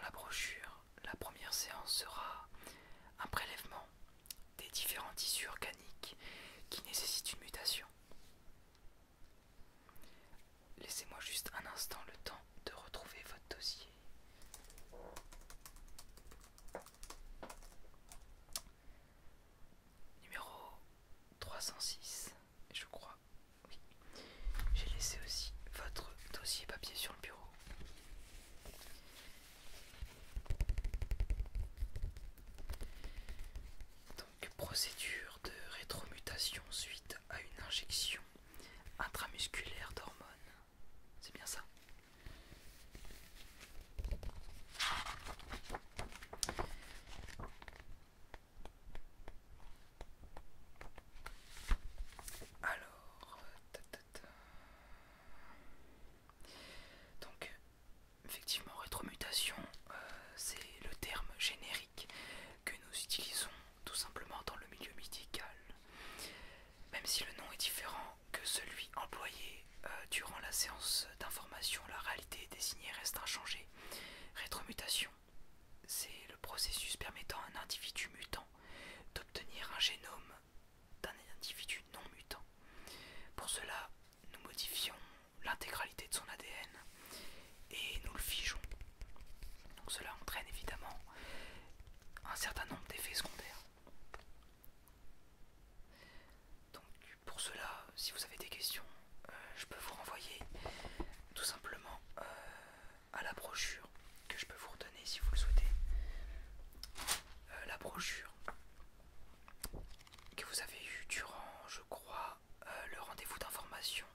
la brochure, la première séance sera un prélèvement des différents tissus organiques qui nécessitent une mutation. Laissez-moi juste un instant le temps de retrouver votre dossier. Numéro 306, je crois. Oui. J'ai laissé aussi votre dossier papier sur le bureau. Donc, procédure de rétromutation suite à une injection intramusculaire d'hormones. C'est bien ça? Alors, donc, effectivement, rétromutation, c'est le terme générique que nous utilisons tout simplement dans le milieu médical. Même si le nom est différent que celui employé durant la séance d'information, la réalité désignée reste inchangée. Rétromutation, c'est le processus permettant à un individu mutant d'obtenir un génome d'un individu non mutant. Pour cela, nous modifions l'intégralité de son ADN et nous le figeons. Donc cela entraîne évidemment un certain nombre d'effets secondaires. Donc pour cela, si vous avez des questions, je peux vous renvoyer tout simplement à la brochure que je peux vous redonner si vous le souhaitez. La brochure que vous avez eue durant, je crois, le rendez-vous d'information,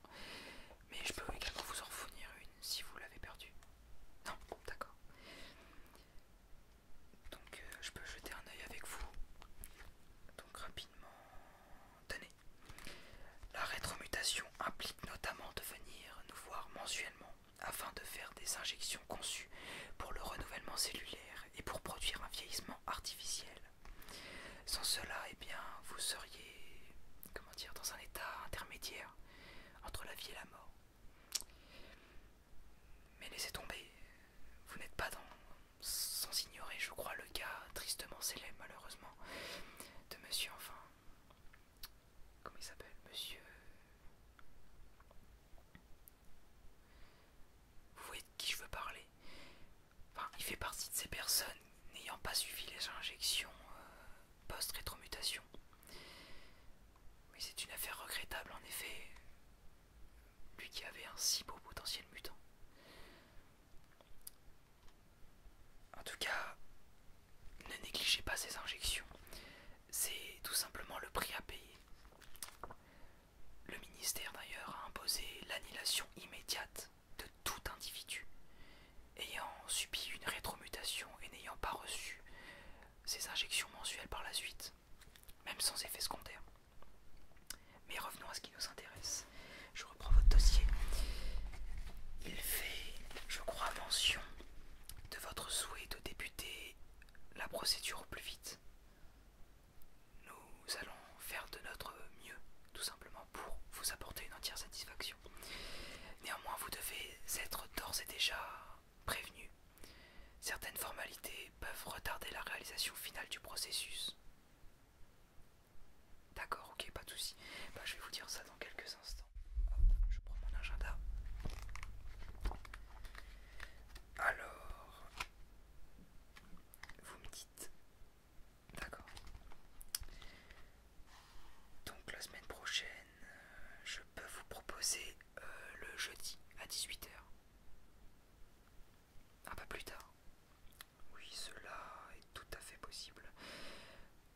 mais je peux également vous en fournir une si vous l'avez perdue. Non, d'accord. Donc je peux jeter un œil avec vous. Donc rapidement, tenez. La rétromutation implique notamment de venir nous voir mensuellement afin de faire des injections conçues pour le renouvellement cellulaire et pour produire un vieillissement artificiel. Sans cela, eh bien, vous seriez, comment dire, dans un état intermédiaire entre la vie et la mort. Mais laissez tomber, vous n'êtes pas sans ignorer, je crois, le cas tristement célèbre, malheureusement, de monsieur, enfin, comment il s'appelle, monsieur... Vous voyez de qui je veux parler? Enfin, il fait partie de ces personnes n'ayant pas suivi les injections post-rétromutation. Mais c'est une affaire regrettable, en effet, lui qui avait un si beau potentiel mutant. En tout cas, ne négligez pas ces injections. C'est tout simplement le prix à payer. Le ministère d'ailleurs a imposé l'annihilation immédiate de tout individu ayant subi une rétromutation et n'ayant pas reçu ces injections mensuelles par la suite, même sans effet secondaire. Mais revenons à ce qui nous intéresse. Je reprends votre dossier. Il fait, je crois, mention de votre souhait de débuter la procédure au plus vite. Nous allons faire de notre mieux, tout simplement, pour vous apporter une entière satisfaction. Néanmoins, vous devez être d'ores et déjà prévenu. Certaines formalités peuvent retarder la réalisation finale du processus. D'accord, ok, pas de souci. Bah, je vais vous dire ça dans quelques instants. Hop, je prends mon agenda. Alors, vous me dites. D'accord. Donc la semaine prochaine, je peux vous proposer le jeudi à 18 h. Un peu plus tard. Oui, cela est tout à fait possible.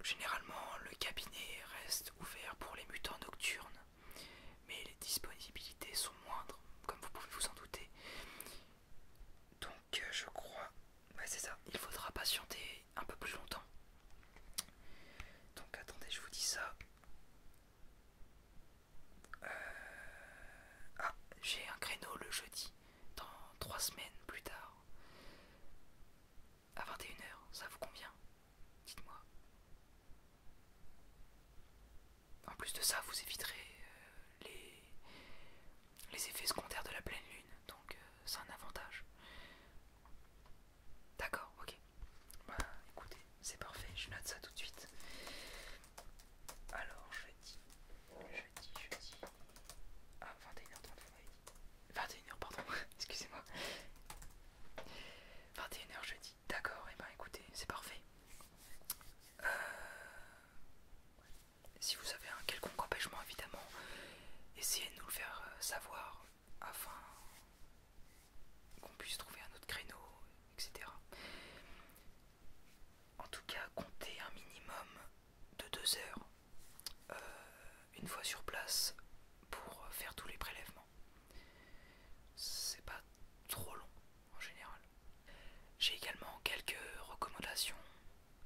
Généralement, le cabinet reste ouvert pour les mutants nocturnes, mais les disponibilités sont moindres, comme vous pouvez vous en douter. Donc je crois... Ouais, c'est ça, il faudra patienter un peu plus longtemps. Donc attendez, je vous dis ça. Ah, j'ai un créneau le jeudi, dans 3 semaines plus tard. À 21 h, ça vous convient? Dites-moi. En plus de ça, vous éviterez les effets secondaires de la pleine lune, donc c'est un avantage. D'accord, c'est parfait. Si vous avez un quelconque empêchement, évidemment, essayez de nous le faire savoir afin qu'on puisse trouver un autre créneau, etc. En tout cas, comptez un minimum de 2 heures une fois sur place pour faire tous les prélèvements. C'est pas trop long en général. J'ai également quelques recommandations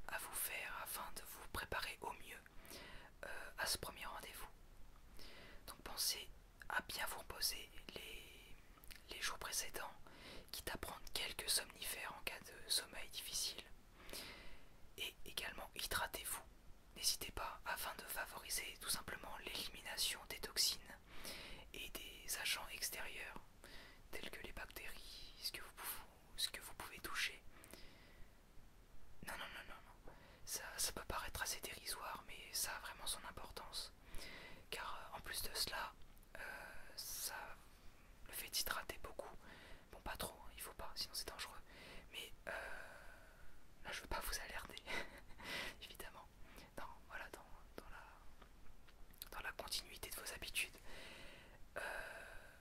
à vous faire afin de vous préparer au mieux à ce premier rendez-vous. Donc pensez à bien vous reposer les jours précédents, quitte à prendre quelques somnifères en cas de sommeil difficile. Et également hydratez-vous. N'hésitez pas afin de favoriser tout simplement l'élimination des toxines et des agents extérieurs tels que les bactéries, ce que vous pouvez toucher. Non, non, non, non, non. Ça peut paraître assez dérisoire, mais ça a vraiment son importance. Car en plus de cela, ça le fait d'hydrater beaucoup. Bon, pas trop, hein, il faut pas, sinon c'est dangereux. Mais là, je veux pas vous alerter, évidemment. Non, voilà, dans la continuité de vos habitudes.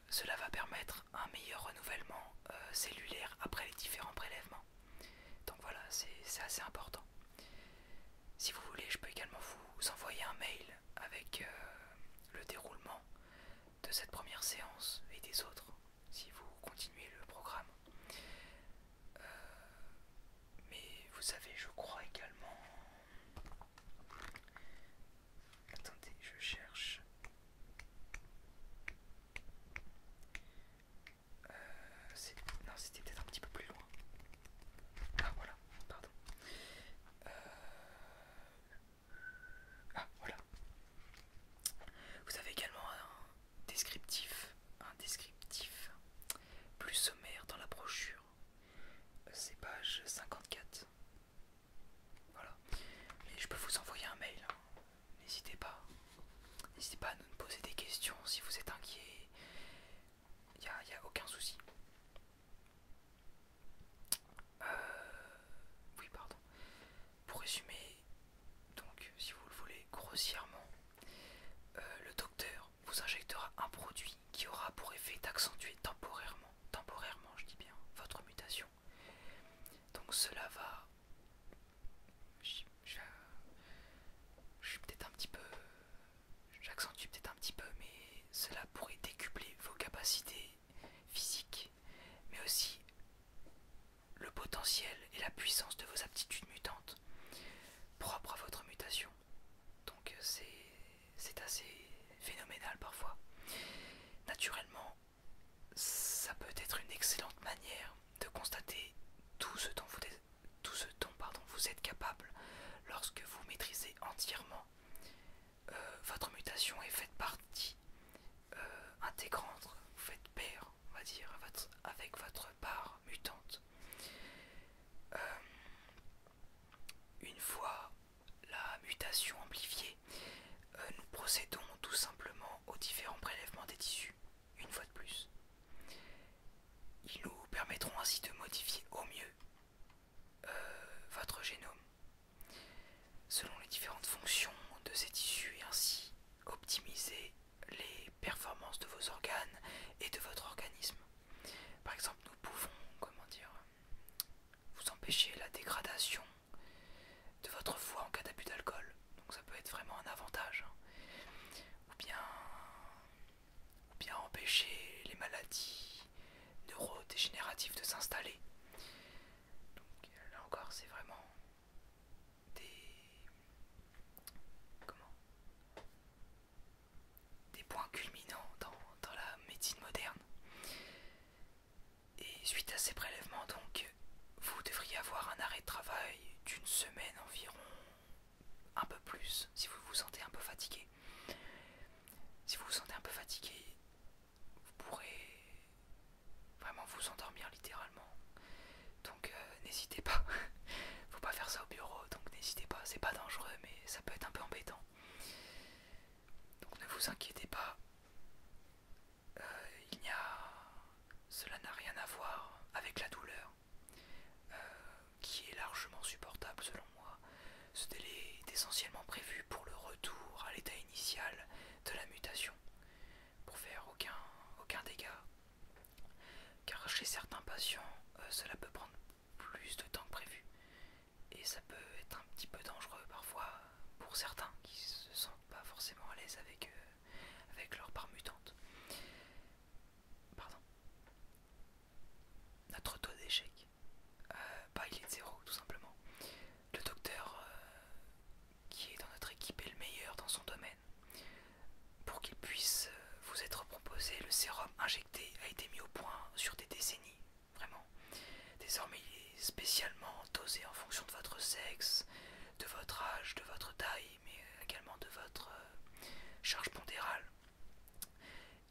Cela va permettre un meilleur renouvellement cellulaire après les différents prélèvements. Donc voilà, c'est assez important. Si vous voulez, je peux également vous envoyer un mail avec le déroulement de cette première séance et des autres, si vous continuez le programme. Mais vous savez, je crois également... Attendez, je cherche... Non, c'était peut-être un petit peu plus loin. Ah voilà, pardon. Ah voilà. Vous avez également un descriptif plus sommaire dans la brochure. C'est page 54. Voilà. Mais je peux vous envoyer un mail, hein. N'hésitez pas. N'hésitez pas à nous poser des questions si vous êtes inquiet. Il n'y a aucun souci. Oui, pardon. Pour résumer, donc, si vous le voulez grossièrement, le docteur vous injectera un produit qui aura pour effet d'accentuer temporairement, je dis bien, votre mutation. Donc cela va... Je suis peut-être un petit peu... J'accentue peut-être un petit peu, mais cela pourrait décupler vos capacités physiques, mais aussi le potentiel et la puissance de vos aptitudes mutantes propres à votre mutation. Donc c'est assez phénoménal parfois. Naturellement, ça peut être une excellente manière de constater tout ce dont vous êtes capable lorsque vous maîtrisez entièrement votre mutation et faites partie intégrante, vous faites pair, on va dire, avec votre part mutante. Une fois la mutation amplifiée, nous procédons tout simplement aux différents prélèvements des tissus, une fois de plus. Ils nous permettront ainsi de modifier au mieux votre génome selon les différentes fonctions de ces tissus et ainsi optimiser les performances de vos organes et de votre organisme. Par exemple, nous pouvons, vous empêcher la dégradation de votre foie en cas d'abus d'alcool. Donc ça peut être vraiment un avantage, hein. Ou bien empêcher les maladies neurodégénératives de s'installer. Donc là encore, c'est vraiment des points culminants dans la médecine moderne. Et suite à ces prélèvements, donc, vous devriez avoir un arrêt de travail d'une semaine environ, un peu plus, si vous vous sentez un peu fatigué. Si vous vous sentez un peu fatigué, vous pourrez vraiment vous endormir littéralement. Donc n'hésitez pas. Faut pas faire ça au bureau, donc n'hésitez pas. C'est pas dangereux, mais ça peut être un peu embêtant. Donc ne vous inquiétez pas. Cela n'a rien à voir avec la douleur, qui est largement supportable. récupération, cela peut prendre plus de temps que prévu. Et ça peut être un petit peu dangereux parfois pour certains qui se sentent pas forcément à l'aise avec leur part mutante. Pardon. Notre taux d'échec, il est de 0 tout simplement. Le docteur qui est dans notre équipe est le meilleur dans son domaine. Pour qu'il puisse vous être proposé, le sérum injecté a été mis au point sur des décennies, vraiment. Désormais il est spécialement dosé en fonction de votre sexe, de votre âge, de votre taille, mais également de votre charge pondérale,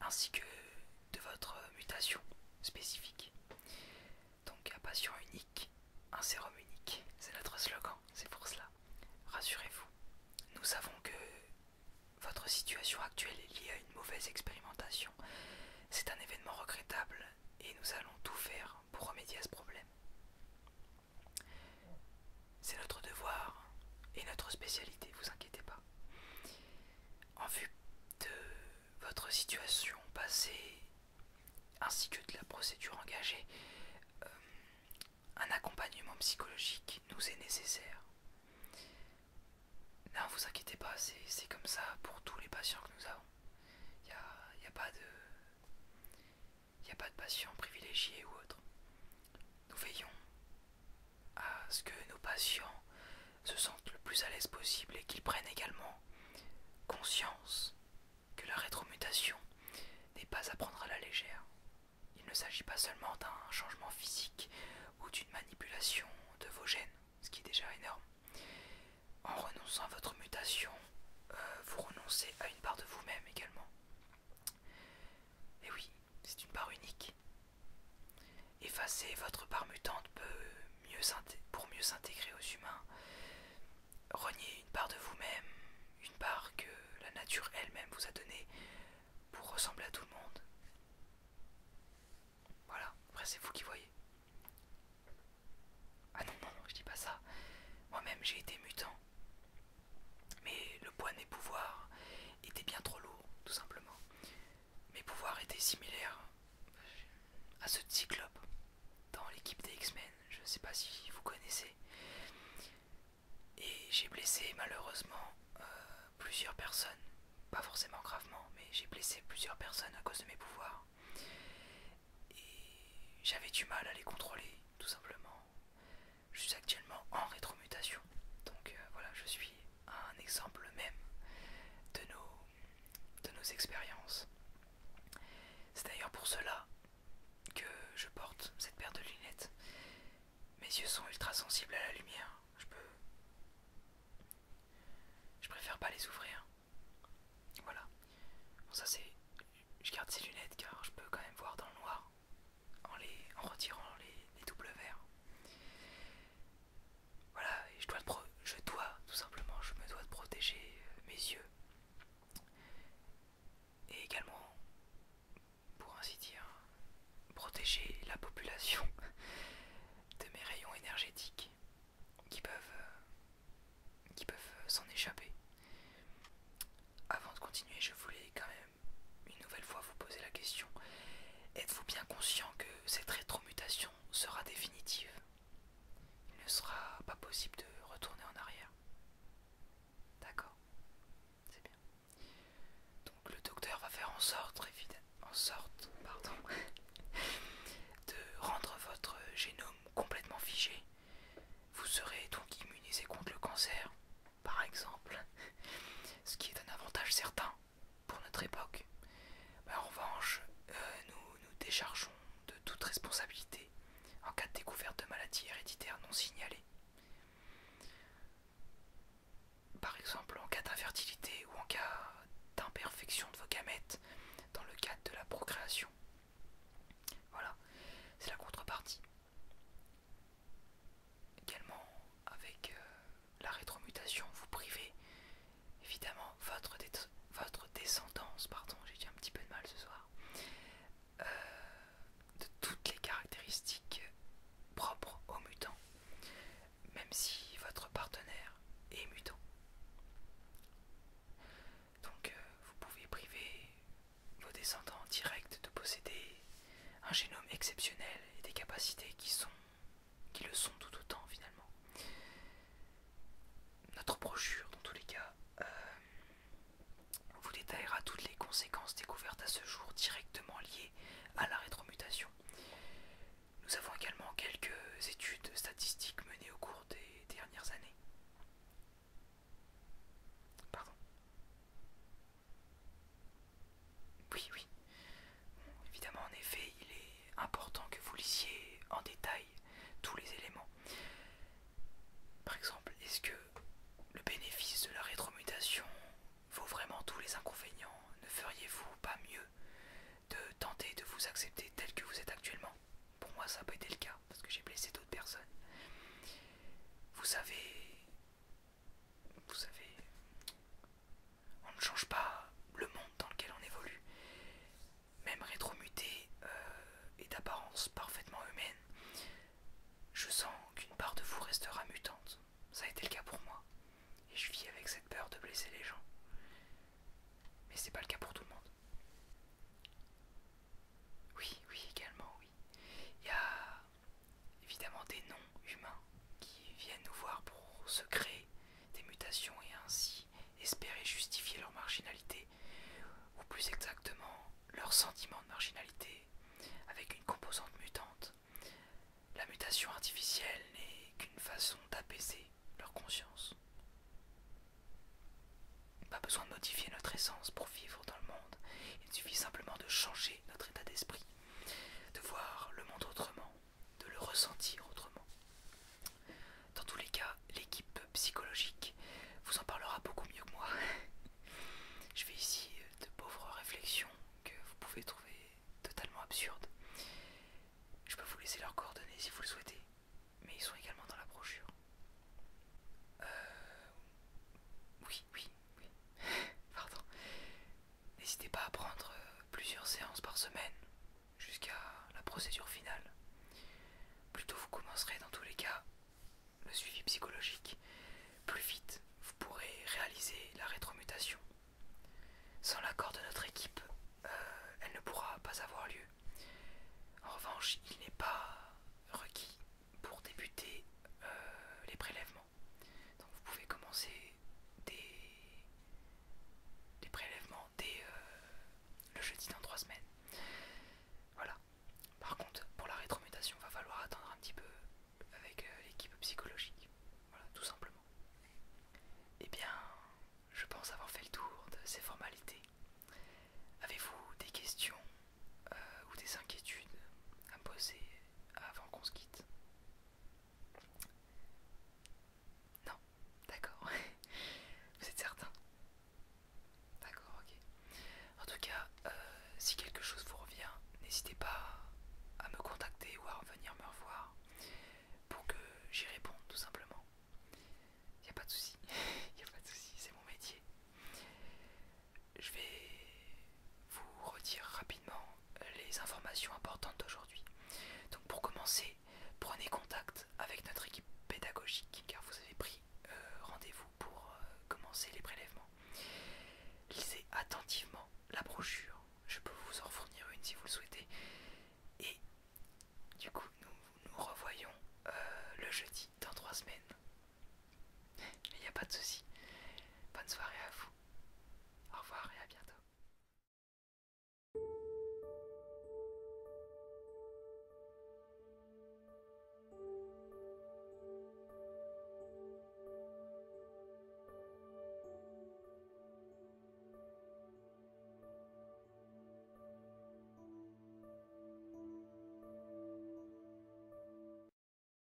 ainsi que de votre mutation spécifique. Donc un patient unique, un sérum unique, c'est notre slogan, c'est pour cela. Rassurez-vous, nous savons que votre situation actuelle est liée à une mauvaise expérimentation. C'est un événement regrettable et nous allons tout faire pour remédier à ce problème. C'est notre devoir et notre spécialité, vous inquiétez pas. En vue de votre situation passée ainsi que de la procédure engagée, un accompagnement psychologique nous est nécessaire. Non, vous inquiétez pas, c'est comme ça pour tous les patients que nous avons. Il n'y a pas de patients privilégiés ou autres. Nous veillons à ce que nos patients se sentent le plus à l'aise possible et qu'ils prennent également conscience que la rétromutation n'est pas à prendre à la légère. Il ne s'agit pas seulement d'un changement physique ou d'une manipulation de vos gènes, ce qui est déjà énorme. En renonçant à votre mutation, vous renoncez à une part de vous-même également. Et oui, c'est une part unique. Effacer votre part mutante pour mieux s'intégrer aux humains. Renier une part de vous-même, une part que la nature elle-même vous a donnée pour ressembler à tout le monde. Voilà, après c'est vous qui voyez. Ah non, non, je dis pas ça. Moi-même j'ai été mutant. Mais le poids de mes pouvoirs était bien trop lourd, tout simplement. Mes pouvoirs étaient similaires à ceux de Cyclope dans l'équipe des X-Men, je ne sais pas si vous connaissez. Et j'ai blessé malheureusement plusieurs personnes, pas forcément gravement, mais j'ai blessé plusieurs personnes à cause de mes pouvoirs. Et j'avais du mal à les contrôler, tout simplement. Je suis actuellement en rétromutation, donc voilà, je suis un exemple même de nos expériences. C'est d'ailleurs pour cela que je porte cette paire de lunettes. Mes yeux sont ultra sensibles à la lumière. Je préfère pas les ouvrir. Voilà. Bon, ça c'est. Je garde ces lunettes car je peux quand même voir dans le noir en retirant les doubles verres. Voilà, et je dois tout simplement, je me dois de protéger mes yeux. Et également, pour ainsi dire, protéger la population de mes rayons énergétiques qui peuvent s'en échapper. Avant de continuer, je voulais quand même une nouvelle fois vous poser la question. Êtes-vous bien conscient que cette rétromutation sera définitive? Il ne sera pas possible de retourner en arrière. D'accord, c'est bien. Donc le docteur va faire en sorte de rendre votre génome complètement figé. Vous serez donc immunisé contre le cancer, par exemple, ce qui est un avantage certain pour notre époque. Mais en revanche, nous déchargeons de toute responsabilité en cas de découverte de maladies héréditaires non signalées. Par exemple, en cas d'infertilité ou en cas d'imperfection de vos gamètes dans le cadre de la procréation. Voilà, c'est la contrepartie. Également, avec la rétromutation, vous privez évidemment votre descendance, pardon, j'ai dit un petit peu de mal ce soir, de toutes les caractéristiques propres aux mutants, même si votre partenaire est mutant. Donc vous pouvez priver vos descendants directs de posséder un génome exceptionnel et des capacités mutation artificielle n'est qu'une façon d'apaiser leur conscience. Pas besoin de modifier notre essence pour vivre dans le monde, il suffit simplement de changer notre état d'esprit, de voir le monde autrement, de le ressentir autrement. Dans tous les cas, l'équipe psychologique vous en parlera beaucoup mieux que moi. Je fais ici de pauvres réflexions que vous pouvez trouver totalement absurdes. Je peux vous laisser leurs coordonnées si vous le souhaitez, mais ils sont également dans la brochure. Oui. Pardon. N'hésitez pas à prendre plusieurs séances par semaine jusqu'à la procédure finale. Plus tôt vous commencerez dans tous les cas le suivi psychologique, plus vite vous pourrez réaliser la rétromutation. Sans l'accord de notre équipe, elle ne pourra pas avoir lieu. En revanche, il n'est pas requis pour débuter les prélèvements. Donc vous pouvez commencer les prélèvements dès le jeudi dans 3 semaines. Voilà. Par contre, pour la rétromutation, il va falloir attendre un petit peu avec l'équipe psychologique. Voilà, tout simplement. Eh bien, je pense avoir fait le tour de ces formalités. Avez-vous des questions ou des inquiétudes à me poser avant qu'on se quitte? Non? D'accord. Vous êtes certain? D'accord, ok. En tout cas, si quelque chose vous revient, n'hésitez pas à me contacter ou à venir me revoir pour que j'y réponde tout simplement. Y a pas de souci, y a pas de souci, c'est mon métier. Je vais vous redire rapidement les informations importantes d'aujourd'hui. Donc pour commencer,